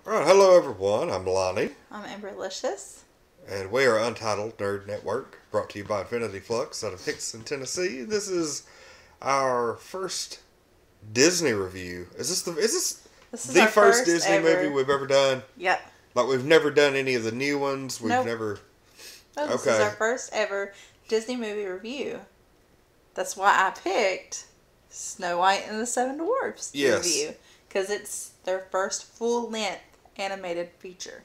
Alright, hello everyone, I'm Lonnie, I'm Amberlicious. and we are Untitled Nerd Network, brought to you by Infinity Flux out of Hickson, Tennessee. This is our first Disney review. Is this This is the our first first Disney ever. movie we've ever done? Yep. Like, we've never done any of the new ones, we've Nope. never... No, this is Okay. our first ever Disney movie review. That's why I picked Snow White and the Seven Dwarfs Yes. review. Because it's their first full-length animated feature.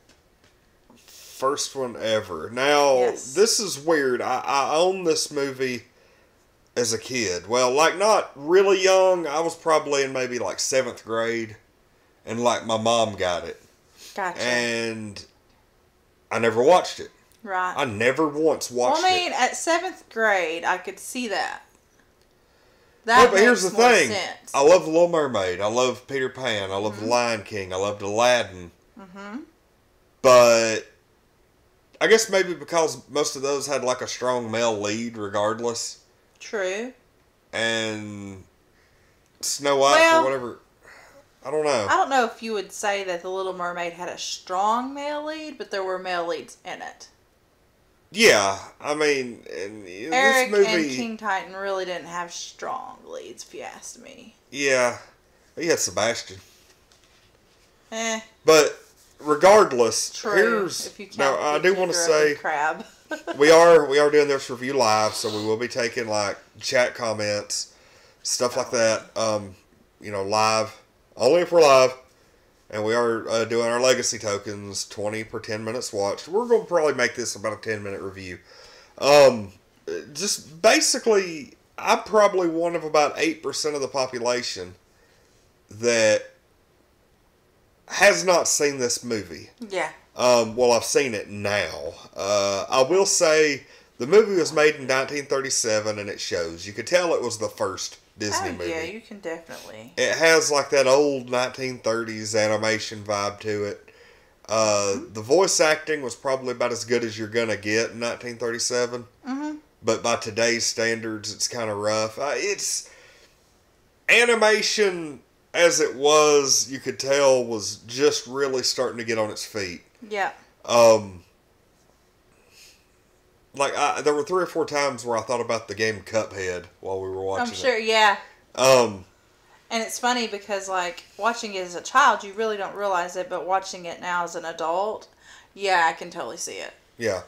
First one ever. Now, Yes. this is weird. I owned this movie as a kid. Well, like, not really young. I was probably in maybe, like, 7th grade. And, like, my mom got it. Gotcha. And I never watched it. Right. I never once watched Well, I mean, it. at 7th grade, I could see that. No, That but here's the makes more thing. sense. I love The Little Mermaid. I love Peter Pan. I love Mm-hmm. The Lion King. I loved Aladdin. Mm-hmm. But I guess maybe because most of those had like a strong male lead regardless. True. And Snow White, Well, for whatever... I don't know. I don't know if you would say that The Little Mermaid had a strong male lead, but there were male leads in it. Yeah, I mean, and Eric this movie... and King Titan really didn't have strong leads, if you asked me. Yeah, he had Sebastian. But But regardless, true. here's... If you count Now, I do want to Pedro say... and Crab. we are doing this review live, so we will be taking like chat comments, stuff like that. Live, only if we're live, and we are doing our legacy tokens, 20 per 10 minutes watched. We're gonna probably make this about a 10-minute review. Just basically, I'm probably one of about 8% of the population that has not seen this movie. Yeah. Well, I've seen it now. I will say the movie was made in 1937, and it shows. You could tell it was the first Disney movie. Yeah, you can definitely. It has like that old 1930s animation vibe to it. The voice acting was probably about as good as you're gonna get in 1937. Mm-hmm. But by today's standards, it's kind of rough. It's animation as it was. You could tell was just really starting to get on its feet. Yeah. There were 3 or 4 times where I thought about the game Cuphead while we were watching I'm sure, it. yeah. Um, And it's funny because, like, watching it as a child, you really don't realize it, but watching it now as an adult, yeah, I can totally see it. yeah.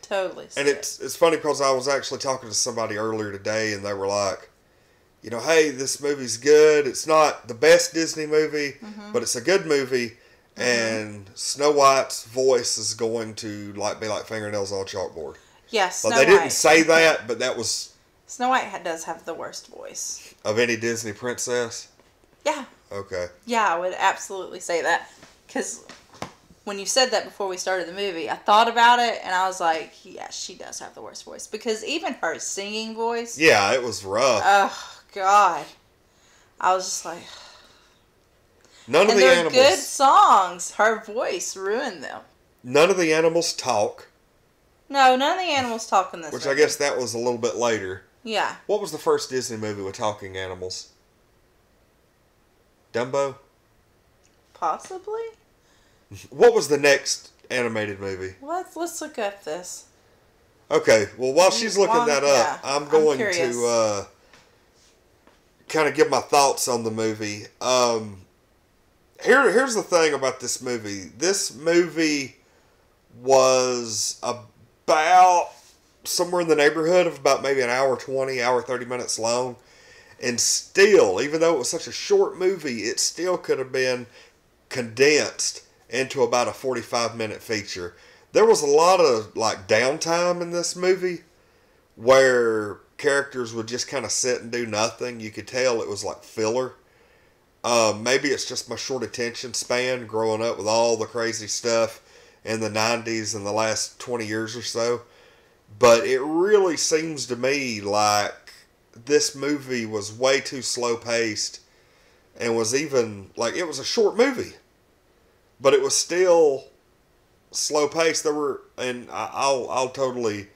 Totally see And it. it's funny because I was actually talking to somebody earlier today, and they were like, hey, this movie's good. It's not the best Disney movie, but it's a good movie. And Snow White's voice is going to be like fingernails on a chalkboard. Yeah, Snow They White. didn't say that, but that was Snow White does have the worst voice. of any Disney princess. Yeah. Okay. Yeah, I would absolutely say that. Because when you said that before we started the movie, I thought about it, and I was like, yeah, she does have the worst voice. Because even her singing voice, Yeah, it was rough. oh, God. I was just like... None of And the they're animals. good songs. Her voice ruined them. None of the animals talk, No, none of the animals talk in this which movie. I guess that was a little bit later. Yeah. What was the first Disney movie with talking animals? Dumbo? Possibly? What was the next animated movie? Let's look up this. Okay, well, while she's looking Well, that up, yeah, I'm I'm going curious. to kind of give my thoughts on the movie. Here's the thing about this movie. This movie was about somewhere in the neighborhood of about maybe an hour 20, hour 30 minutes long. And still, even though it was such a short movie, it still could have been condensed into about a 45-minute feature. There was a lot of downtime in this movie where characters would just kind of sit and do nothing. You could tell it was like filler. Maybe it's just my short attention span growing up with all the crazy stuff in the 90s and the last 20 years or so. But it really seems to me like this movie was way too slow paced and was even it was a short movie, but it was still slow paced. There were, and I'll totally,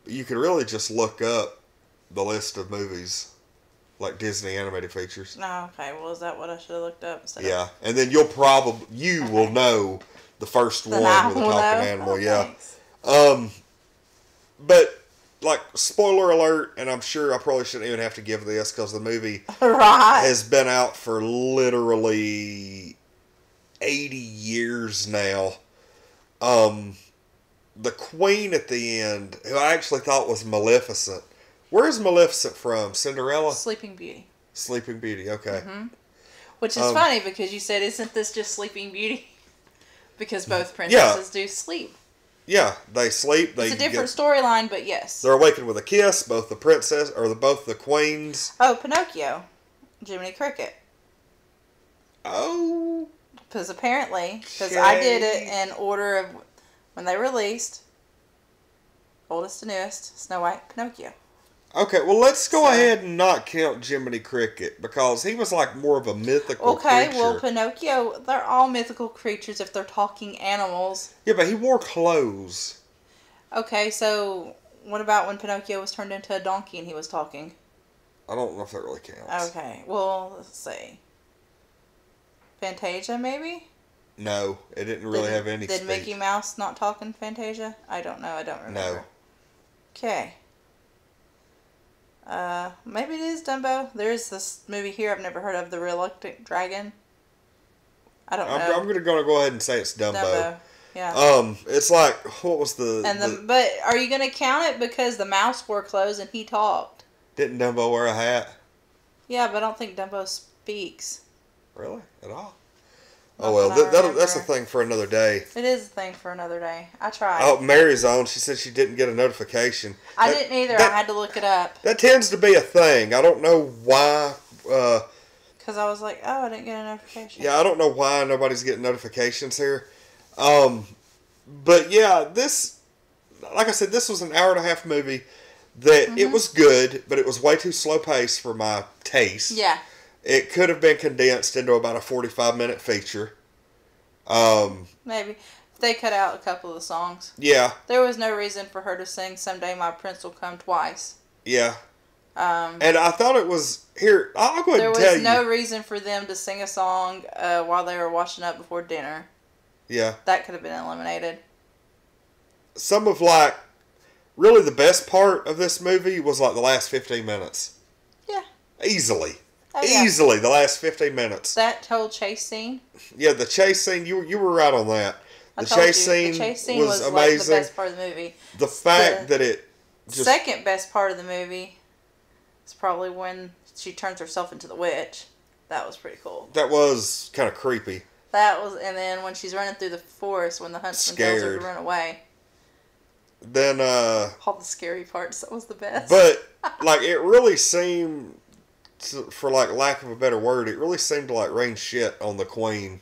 you could really just look up the list of movies like Disney animated features. Oh, okay. Well, is that what I should have looked up instead Yeah, of... and then you will know the first Then one I with a will talking know? animal. Oh, Yeah. thanks. But like spoiler alert, and I'm sure I probably shouldn't even have to give this because the movie Right. has been out for literally 80 years now. The queen at the end, who I actually thought was Maleficent. Where's Maleficent from? Cinderella? Sleeping Beauty. Sleeping Beauty, okay. Mm-hmm. Which is funny because you said, isn't this just Sleeping Beauty? Because both princesses do sleep. Yeah, they sleep. It's a different storyline, but yes. They're awakened with a kiss, both the princess, or both the queens. Oh, Pinocchio. Jiminy Cricket. Oh. Because apparently, because I did it in order of when they released, oldest to newest, Snow White, Pinocchio. Okay, well, let's go ahead and not count Jiminy Cricket, because he was like more of a mythical creature. creature. Well, Pinocchio, they're all mythical creatures if they're talking animals. Yeah, but he wore clothes. Okay, so what about when Pinocchio was turned into a donkey and he was talking? I don't know if that really counts. Okay, well, let's see. Fantasia, maybe? No, it didn't really have any Did speech. Mickey Mouse not talk in Fantasia? I don't know. I don't remember. No. Okay. Maybe it is Dumbo. There's this movie here I've never heard of, The Reluctant Dragon. I don't know. I'm gonna go ahead and say it's Dumbo. Yeah. It's like, what was the... But are you gonna count it because the mouse wore clothes and he talked? Didn't Dumbo wear a hat? Yeah, but I don't think Dumbo speaks. Really? At all? Not Oh, well, that that's a thing for another day. It is a thing for another day. I tried. Oh, Mary's on. She said she didn't get a notification. I didn't either. I had to look it up. That tends to be a thing. I don't know why. Because I was like, oh, I didn't get a notification. Yeah, I don't know why nobody's getting notifications here. But yeah, this, like I said, this was an hour-and-a-half movie that it was good, but it was way too slow paced for my taste. Yeah. It could have been condensed into about a 45-minute feature. Maybe. If they cut out a couple of the songs. Yeah. There was no reason for her to sing Someday My Prince Will Come Twice. Yeah. And I thought it was... Here, I'll go ahead and tell you. There was no reason for them to sing a song while they were washing up before dinner. Yeah. That could have been eliminated. Some of, like... Really, the best part of this movie was, like, the last 15 minutes. Yeah. Easily. Oh, yeah. Easily, the last 15 minutes. That whole chase scene. Yeah, the chase scene, you were right on that. The chase scene was amazing. Like the best part of the movie. The fact that it just... Second best part of the movie is probably when she turns herself into the witch. That was pretty cool. That was kind of creepy. And then when she's running through the forest when the huntsman tells her to run away. Then, all the scary parts, that was the best. But, like, it really seemed... For like lack of a better word, it really seemed to like rain shit on the queen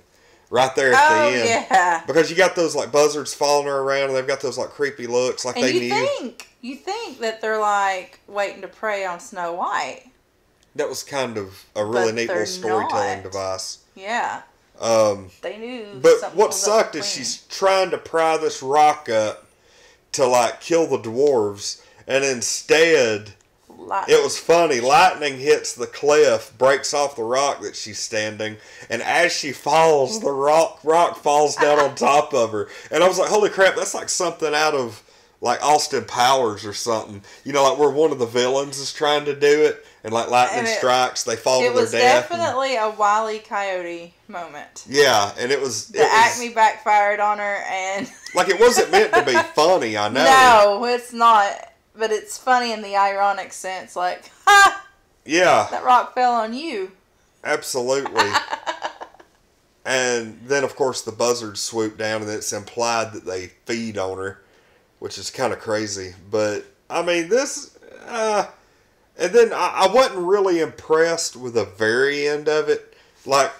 right there at the end. Yeah. Because you got those like buzzards following her around, and they've got those like creepy looks, like they knew. You think that they're like waiting to prey on Snow White. That was kind of a really neat little storytelling device. Yeah. They knew. But what sucked is she's trying to pry this rock up to like kill the dwarves, and instead. It was funny. Lightning hits the cliff, breaks off the rock that she's standing, and as she falls, the rock falls down on top of her. And I was like, holy crap, that's like something out of like Austin Powers or something. You know, like where one of the villains is trying to do it, and like lightning strikes, they fall to their death. It was definitely a Wile E. Coyote moment. Yeah, and it was... The Acme backfired on her, and... Like, it wasn't meant to be funny, I know. No, it's not. But it's funny in the ironic sense, like, ha! Yeah. That rock fell on you. Absolutely. And then, of course, the buzzards swoop down, and it's implied that they feed on her, which is kind of crazy. But, I mean, this... and then I wasn't really impressed with the very end of it. Like,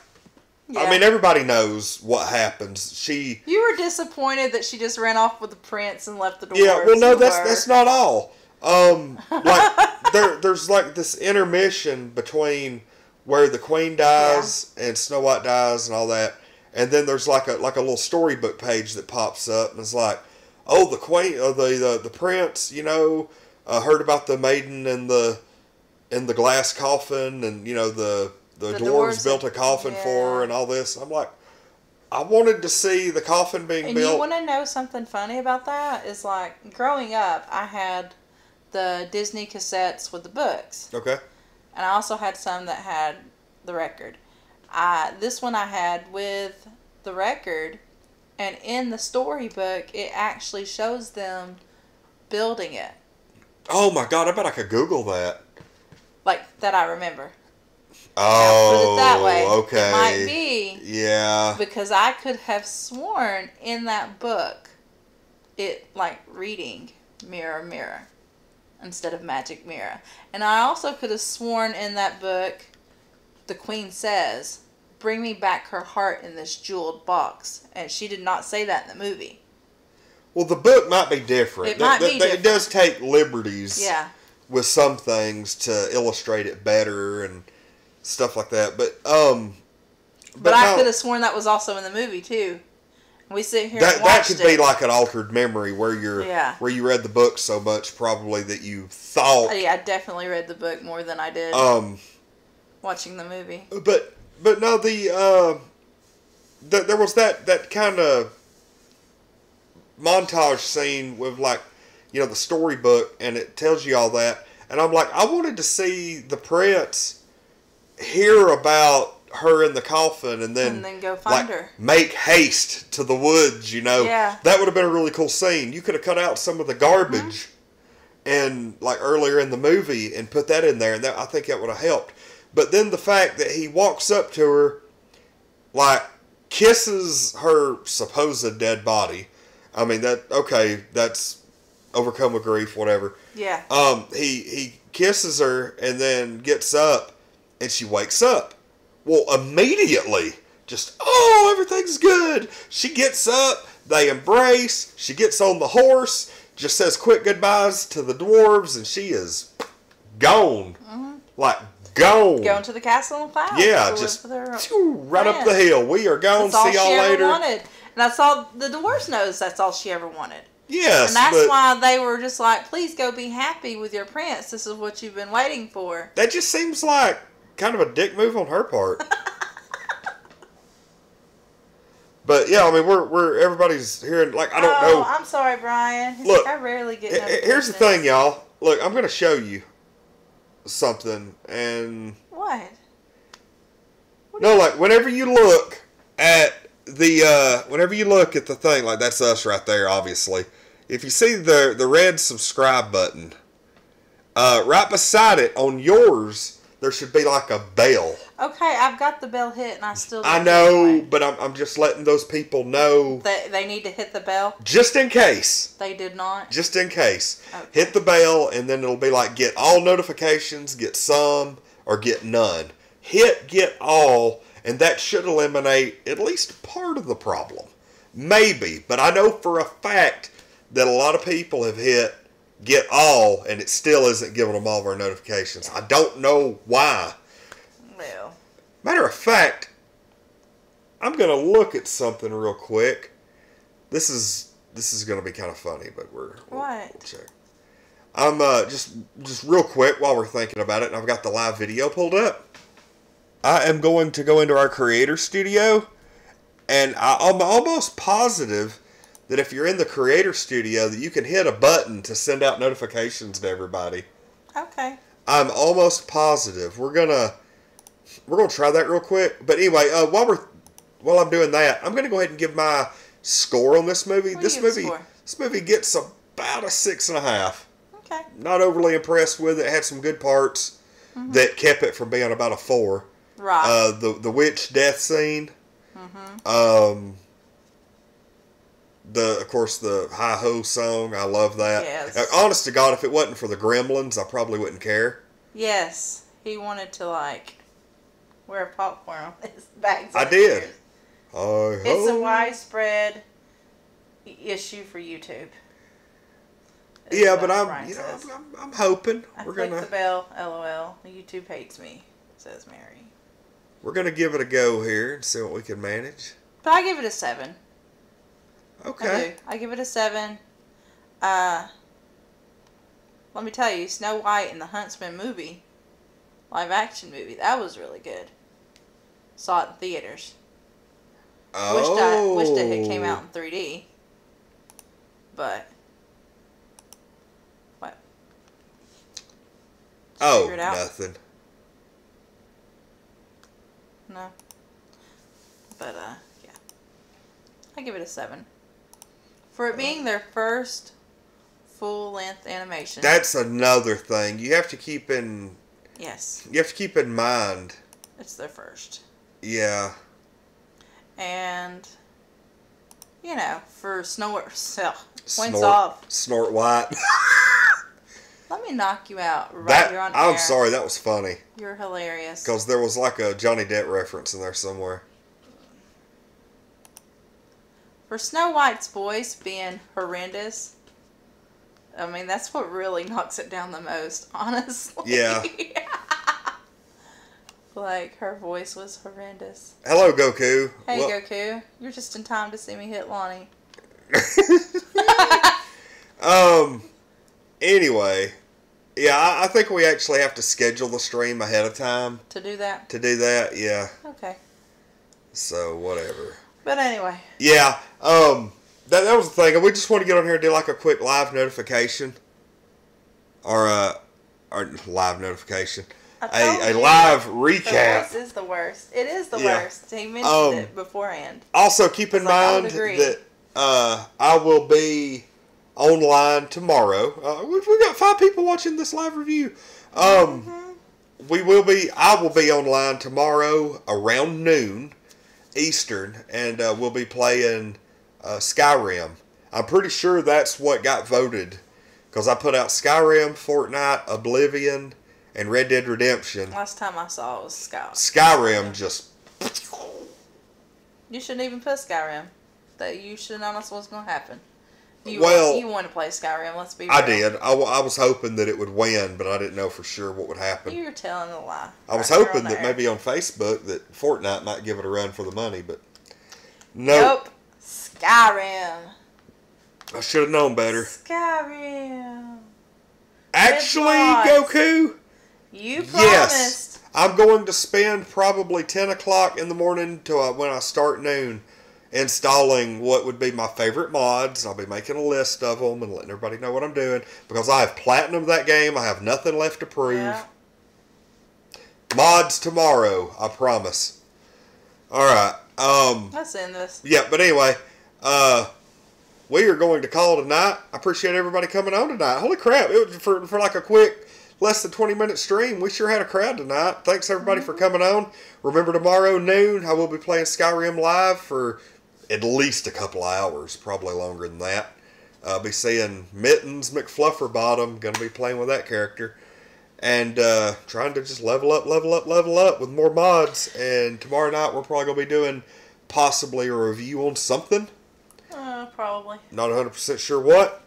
yeah. I mean, everybody knows what happens. You were disappointed that she just ran off with the prince and left the dwarves. Yeah, well, no, that's not all. Like there's like this intermission between where the queen dies and Snow White dies and all that, and then there's like a little storybook page that pops up and it's like, oh, the queen, the prince, heard about the maiden in in the glass coffin, and you know the dwarves built a coffin for her and all this. I'm like, I wanted to see the coffin being and built. You want to know something funny about that? Is like growing up, I had the Disney cassettes with the books. Okay. And I also had some that had the record. This one I had with the record, and in the storybook, it actually shows them building it. Oh my God! I bet I could Google that. Like that, I remember. Oh, now, put it that way. Okay. It might be. Yeah. Because I could have sworn in that book, it like reading "Mirror, Mirror" instead of "Magic Mirror," and I also could have sworn in that book, the Queen says, "Bring me back her heart in this jeweled box," and she did not say that in the movie. Well, the book might be different. It might be different. It does take liberties. Yeah. With some things to illustrate it better and stuff like that, but I could have sworn that was also in the movie too. We sit here and watched that could be like an altered memory where where you read the book so much probably that you thought. Oh, yeah, I definitely read the book more than I did watching the movie. But no, there was that kind of montage scene with like, you know, the storybook, and it tells you all that. And I'm like, I wanted to see the prince hear about her in the coffin and then go find her. Make haste to the woods, you know. Yeah. That would have been a really cool scene. You could have cut out some of the garbage and like earlier in the movie and put that in there, and I think that would have helped. But then the fact that he walks up to her, like, kisses her supposed dead body. I mean, that's overcome with grief, whatever. Yeah. He kisses her and then gets up, and she wakes up. Well, immediately, everything's good. She gets up, they embrace, she gets on the horse, just says quick goodbyes to the dwarves, and she is gone. Mm-hmm. Like, gone. Going to the castle in clouds. Yeah, just right up the hill. We are gone. That's see y'all later. All she ever wanted. And that's all the dwarves knows. That's all she ever wanted. Yes, and that's why they were just like, please go be happy with your prince. This is what you've been waiting for. That just seems like kind of a dick move on her part. But yeah, I mean, we're everybody's hearing, like, I don't know. I'm sorry, Brian. Look, I rarely get here's the thing, y'all. Look, I'm going to show you something, and what? No, like, whenever you look at the thing, like, that's us right there, obviously. If you see the red subscribe button, right beside it on yours, there should be like a bell. Okay, I've got the bell hit, and I still don't I know, but I'm just letting those people know. They need to hit the bell? Just in case. They did not? Just in case. Okay. Hit the bell, and then it'll be like, get all notifications, get some, or get none. Hit get all, and that should eliminate at least part of the problem. Maybe, but I know for a fact that a lot of people have hit get all, and it still isn't giving them all of our notifications. I don't know why. Well. Matter of fact, I'm going to look at something real quick. This is going to be kind of funny, but we'll check. I'm just real quick while we're thinking about it, and I've got the live video pulled up. I am going to go into our creator studio, and I'm almost positive that if you're in the creator studio that you can hit a button to send out notifications to everybody. Okay. I'm almost positive. We're gonna try that real quick. But anyway, while I'm doing that, I'm gonna go ahead and give my score on this movie. This movie gets about a 6.5. Okay. Not overly impressed with it. It had some good parts that kept it from being about a 4. Right. The witch death scene. Mm-hmm. Of course, the Hi-Ho song. I love that. Yes. Honest to God, if it wasn't for the gremlins, I probably wouldn't care. Yes. He wanted to, like, wear popcorn on his bags. I did. Hi-Ho. It's a widespread issue for YouTube. Yeah, but I'm hoping we're gonna the bell. LOL. YouTube hates me, says Mary. We're gonna give it a go here and see what we can manage. But I give it a 7. Okay. I give it a 7. Let me tell you, Snow White and the Huntsman movie live action movie. That was really good. Saw it in theaters. Oh. Wished it had came out in 3D. But what? Oh, nothing. No. But yeah. I give it a 7. For it being their first full-length animation. That's another thing. You have to keep in Yes. You have to keep in mind. It's their first. Yeah. And for points off. Snort White. Let me knock you out right here on air. I'm sorry, that was funny. You're hilarious. Because there was like a Johnny Depp reference in there somewhere. For Snow White's voice being horrendous, I mean, that's what really knocks it down the most, honestly. Yeah. Like, her voice was horrendous. Hello, Goku. Hey, Goku. You're just in time to see me hit Lonnie. Anyway, yeah, I think we actually have to schedule the stream ahead of time. To do that? To do that, yeah. Okay. So, whatever. But anyway. Yeah, that was the thing. We just want to get on here and do like a quick live notification. Or live notification. A live recap. The voice is the worst. It is the worst. He mentioned it beforehand. Also, keep in mind that I will be online tomorrow. We've got 5 people watching this live review. I will be online tomorrow around noon Eastern, and we'll be playing Skyrim. I'm pretty sure that's what got voted, because I put out Skyrim, Fortnite, Oblivion, and Red Dead Redemption. Last time I saw it was Skyrim just... You shouldn't even put Skyrim. That you should have known that's what's going to happen. You want to play Skyrim, let's be real. I did. I was hoping that it would win, but I didn't know for sure what would happen. You're telling a lie. I was hoping that maybe on Facebook that Fortnite might give it a run for the money, but nope. Skyrim. I should have known better. Skyrim. Actually, Goku, you promised. Yes, I'm going to spend probably 10 o'clock in the morning to when I start noon installing what would be my favorite mods. I'll be making a list of them and letting everybody know what I'm doing, because I have platinum that game. I have nothing left to prove. Yeah. Mods tomorrow, I promise. Alright. Let's end this. Yeah, but anyway, we are going to call it a night. I appreciate everybody coming on tonight. Holy crap, it was for like a quick less than 20-minute stream. We sure had a crowd tonight. Thanks everybody for coming on. Remember, tomorrow noon I will be playing Skyrim live for at least a couple of hours, probably longer than that. I'll be seeing Mittens McFlufferbottom, going to be playing with that character, and trying to just level up with more mods. And tomorrow night we're probably going to be doing possibly a review on something. Probably. Not 100% sure what,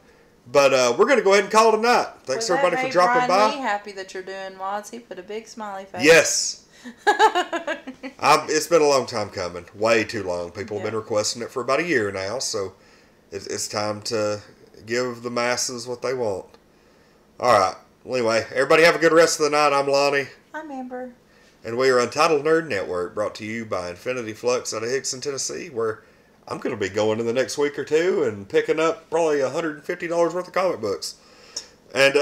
but we're going to go ahead and call it a night. Thanks everybody for dropping by. Brian Lee happy that you're doing mods. He put a big smiley face. Yes. It's been a long time coming. Way too long. People have been requesting it for about a year now, so it's time to give the masses what they want. Alright. Well, anyway, everybody have a good rest of the night. I'm Lonnie. I'm Amber. And we are Untitled Nerd Network, brought to you by Infinity Flux out of Hickson, Tennessee, where I'm going to be going in the next week or two and picking up probably $150 worth of comic books. And,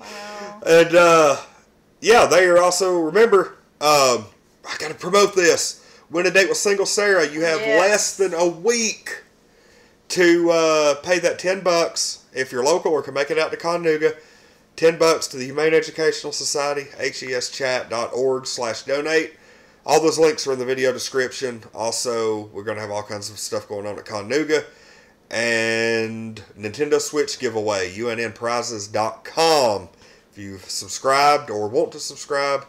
wow. And, yeah, they are also, remember, I got to promote this. Win a Date with Single Sarah. You have less than a week to pay that $10 if you're local or can make it out to Connooga. $10 to the Humane Educational Society, heschat.org/donate. All those links are in the video description. Also, we're going to have all kinds of stuff going on at Connooga. And Nintendo Switch giveaway, unnprizes.com. If you've subscribed or want to subscribe,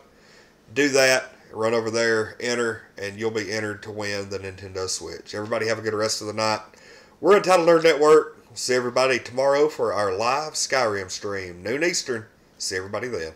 do that. Run over there, enter, and you'll be entered to win the Nintendo Switch. Everybody have a good rest of the night. We're Untitled Nerd Network. We'll see everybody tomorrow for our live Skyrim stream, noon Eastern. See everybody then.